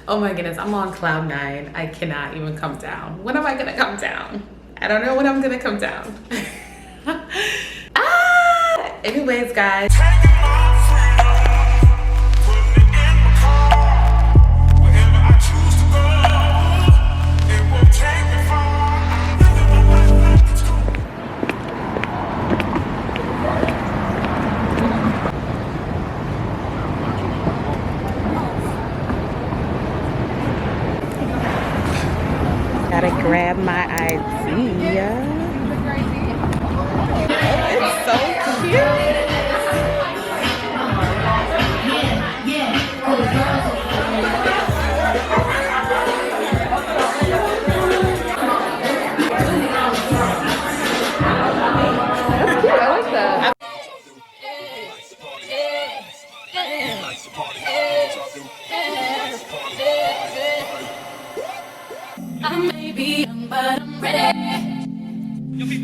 Oh my goodness, I'm on cloud 9. I cannot even come down. When am I gonna come down? I don't know when I'm gonna come down. Anyways, guys. Gotta grab my ID. It's so cute. I like that. I may be young, but I'm ready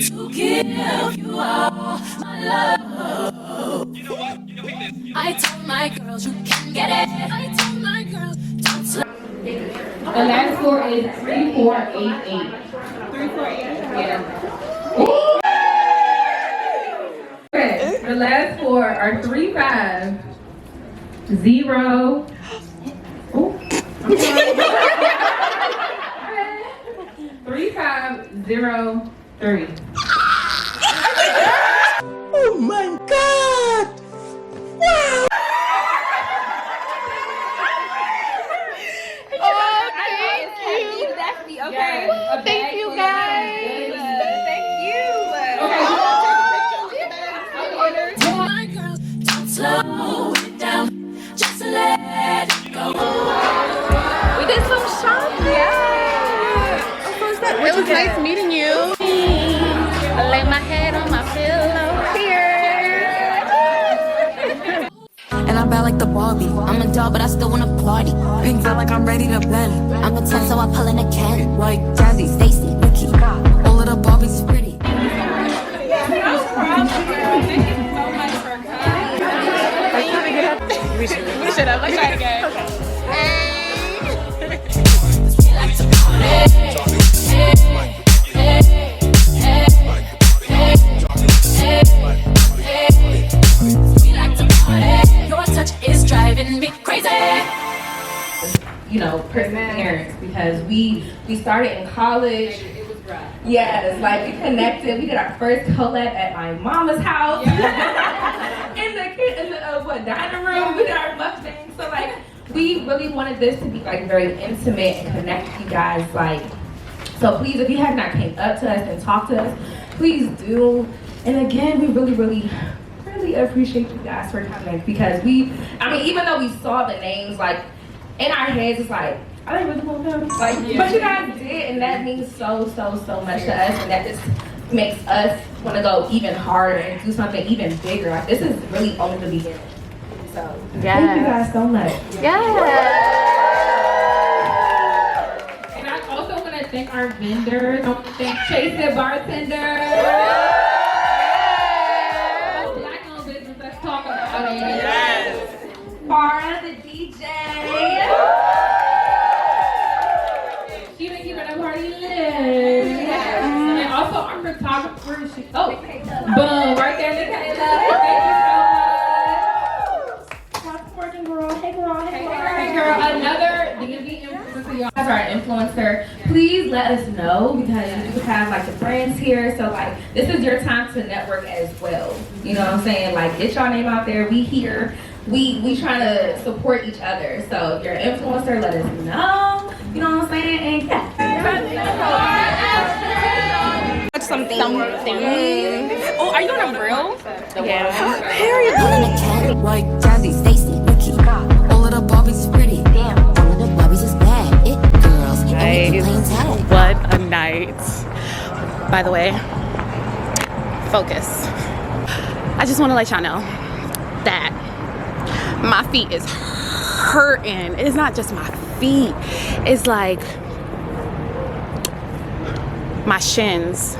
to give you all my love. I told my girls you can get it. I told my girls don't slow. The last score is 3488. 3488? Yeah. Okay, the last four are 35. 0. Oh, I'm sorry. 3503. Oh my God! Wow! Oh, thank you. Okay. Thank you, guys. Thank you. My girls don't slow it down. Just let it go. We did some shopping. Yeah. It was nice meeting you. I lay my head on my pillow here. And I'm bad like the Barbie. I'm a doll, but I still wanna party. Pink feel like I'm ready to bend. I'm a 10, so I pull in a can. Like Jazzy, Stacy, Nikki. All of the Barbies is pretty. We should have. Let's try it again. We like to party. We like to party. Your touch is driving me crazy. You know, perseverance, because we started in college. It was rough. Yes, like we connected. We did our first collab at my mama's house. in the dining room. We did our mukbang. So like we really wanted this to be like very intimate and connect with you guys. Like, so please, if you have not came up to us and talked to us, please do. And again, we really appreciate you guys for coming, because even though we saw the names, like in our heads, it's like, I didn't really want them. Like, but you guys did, and that means so much to us, and that just makes us want to go even harder and do something even bigger. Like, this is really only the beginning. So, thank you guys so much. And I also want to thank our vendors. I want to thank Chase the bartender. Black-owned business. Let's talk about it. Yes. Farah, the DJ. She been keeping the party lit. And also our photographer. Boom, right there, Nikayla. Thank you so much. Stop working, girl. Hey, girl. Hey, girl. Another DMV influencer. Y'all guys are an influencer. Please let us know, because you have like your friends here. So like, this is your time to network as well. You know what I'm saying? Like, get y'all name out there. We here. We trying to support each other. So if you're an influencer, let us know. You know what I'm saying? And yeah. Something. Oh, are you on a grill? Yeah. Harry pulling a can. Like Jazzy, Stacy, Nikki. All of the Barbies is pretty. Damn. All of the Barbies is bad. It girls. Nice. What a night. By the way, focus. I just want to let y'all know that my feet is hurting. It's not just my feet. It's like my shins,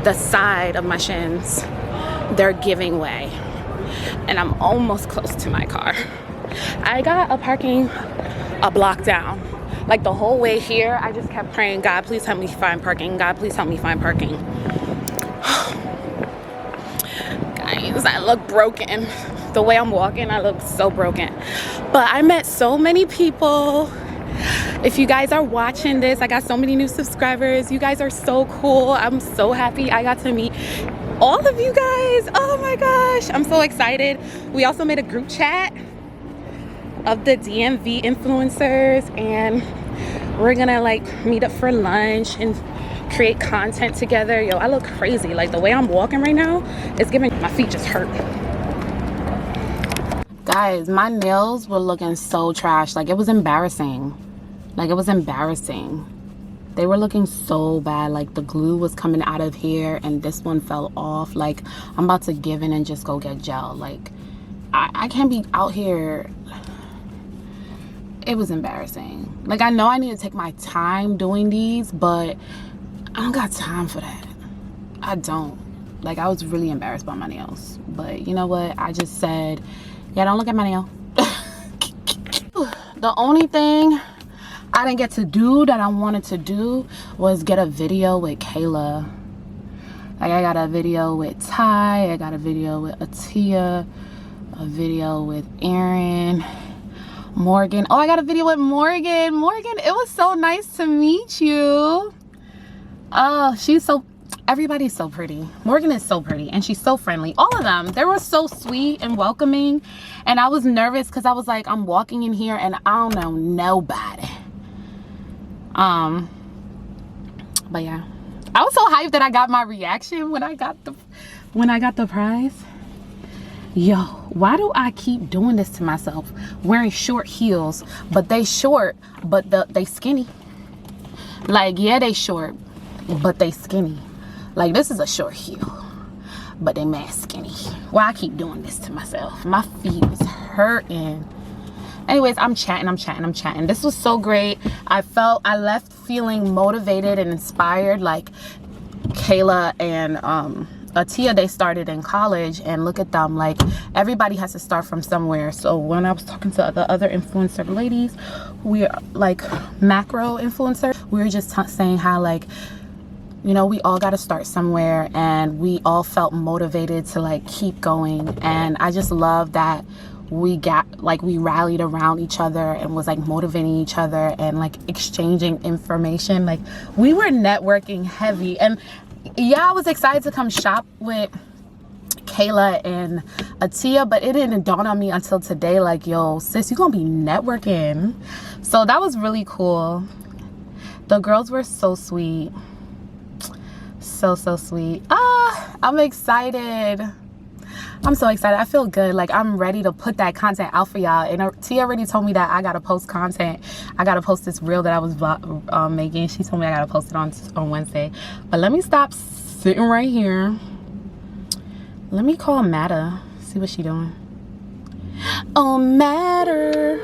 the side of my shins, they're giving way. And I'm almost close to my car. I got a parking a block down. Like the whole way here, I just kept praying, God, please help me find parking. God, please help me find parking. Guys, I look broken. The way I'm walking, I look so broken. But I met so many people. If you guys are watching this, I got so many new subscribers. You guys are so cool. I'm so happy I got to meet all of you guys. Oh my gosh, I'm so excited. We also made a group chat of the DMV influencers, and we're gonna like meet up for lunch and create content together. Yo, I look crazy. Like the way I'm walking right now, it's giving, my feet just hurt. Guys, my nails were looking so trash. Like it was embarrassing. Like it was embarrassing. They were looking so bad. Like the glue was coming out of here and this one fell off. Like I'm about to give in and just go get gel. Like I can't be out here. It was embarrassing. Like I know I need to take my time doing these, but I don't got time for that. I don't. Like I was really embarrassed by my nails. But you know what? I just said, yeah, don't look at my nail. The only thing I didn't get to do that I wanted to do was get a video with Kayla. Like I got a video with Ty, I got a video with Atia, a video with Aaron, Morgan. Oh, I got a video with Morgan. Morgan, it was so nice to meet you. Oh, everybody's so pretty. Morgan is so pretty and she's so friendly. All of them, they were so sweet and welcoming. And I was nervous because I was like, I'm walking in here and I don't know nobody. But yeah, I was so hyped that I got my reaction when I got the prize. Yo, why do I keep doing this to myself? Wearing short heels, but they short, but they skinny. Like, yeah, they short, but they skinny. Like, this is a short heel, but they mad skinny. Why I keep doing this to myself? My feet was hurting. Anyways, I'm chatting. This was so great. I left feeling motivated and inspired. Like Kayla and Atia, they started in college, and look at them. Like everybody has to start from somewhere. So when I was talking to the other influencer ladies, we're like macro influencers, we were just saying how, like, you know, we all got to start somewhere, and we all felt motivated to like keep going. And I just love that we rallied around each other and was like motivating each other and like exchanging information. Like we were networking heavy. And yeah, I was excited to come shop with Kayla and Atia, but it didn't dawn on me until today, like, yo, sis, you're gonna be networking. So that was really cool. The girls were so sweet. So sweet. I'm excited. I'm so excited. I feel good. Like I'm ready to put that content out for y'all. And Tia already told me that I gotta post content. I gotta post this reel that I was making. She told me I gotta post it on Wednesday. But let me stop sitting right here. Let me call Matta. See what she doing. Oh, Matter.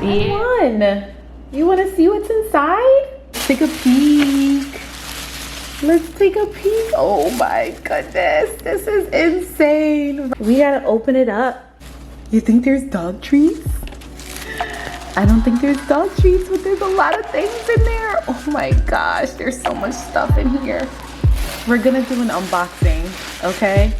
Yeah. You want to see what's inside? Take a peek. Let's take a peek. Oh my goodness. This is insane. We gotta open it up. You think there's dog treats? I don't think there's dog treats, but there's a lot of things in there. Oh my gosh, there's so much stuff in here. We're gonna do an unboxing, okay?